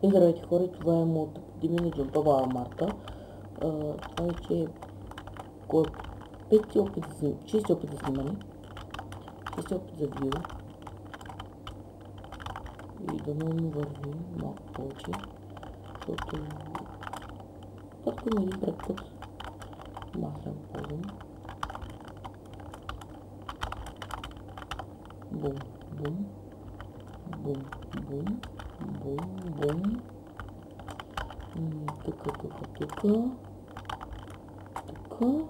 И здравейте хора, това е моята подимена джампава Марта. Това вече е чести опит за снимане, чести опит за видео. И да му върви малко повече, защото както има един препът, маслен ползвам. Бум, бум, бум, бум, бум, бум. Тука.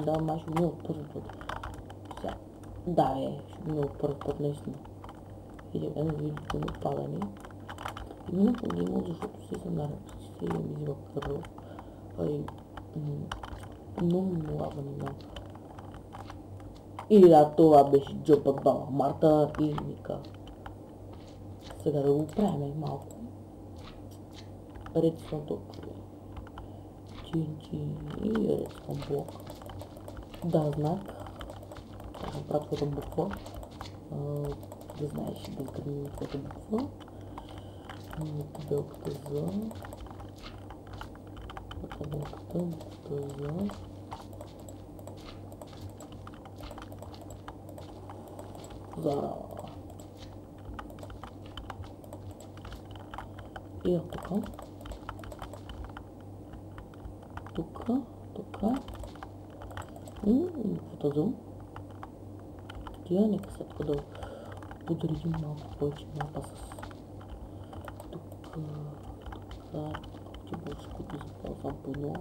Да, май ще мине от първи път. Сега. Да, ще мине от първи път, наистина. Или едно видеото на падане. И мина по него, защото си съм на ръците и ми изва кръв. Много лаване имам. И да, това беше джопът баба Марта и Ника. Сега да го правим малко. Редстон толкова. И редстон блок. Да, знак. Да съм правил твоята буква. Да знаеш да изградим твоята буква. Табелката за... буквата за... Зара. И тук. Буквата за... Тия нека след това да подредим малко повече мапа с... Тук ще бъде скупи за ползвам по едно.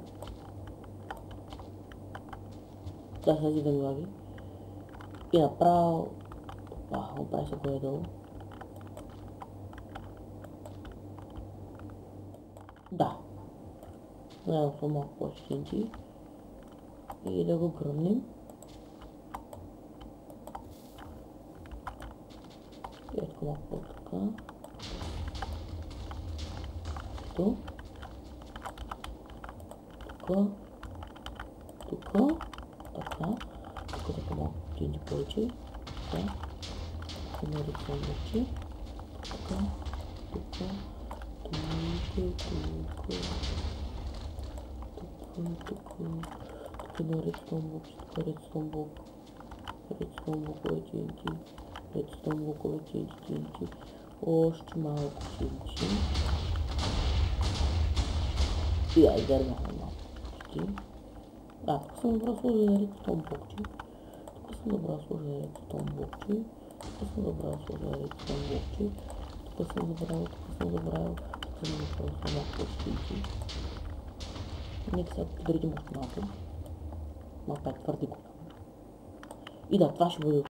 Да, сега да ми лаги. И направо... Направи се горе-долу. Да. Да съм малко по-щенчи. И да го гръмнем. И така малко по-така. Тук. Така. Тук малко щенчи повече. Така. Наричам вече. Тук на редстон блокове TNT, още малко TNT. И ай, дърнахме малко почти. Тук съм добра сложа редстон блокче. Тук съм добра сложа редстон блокче. Тук съм забравил. Малко почти. Нека сега подредим още малко. Малко е твърде голямо. И да, това ще бъде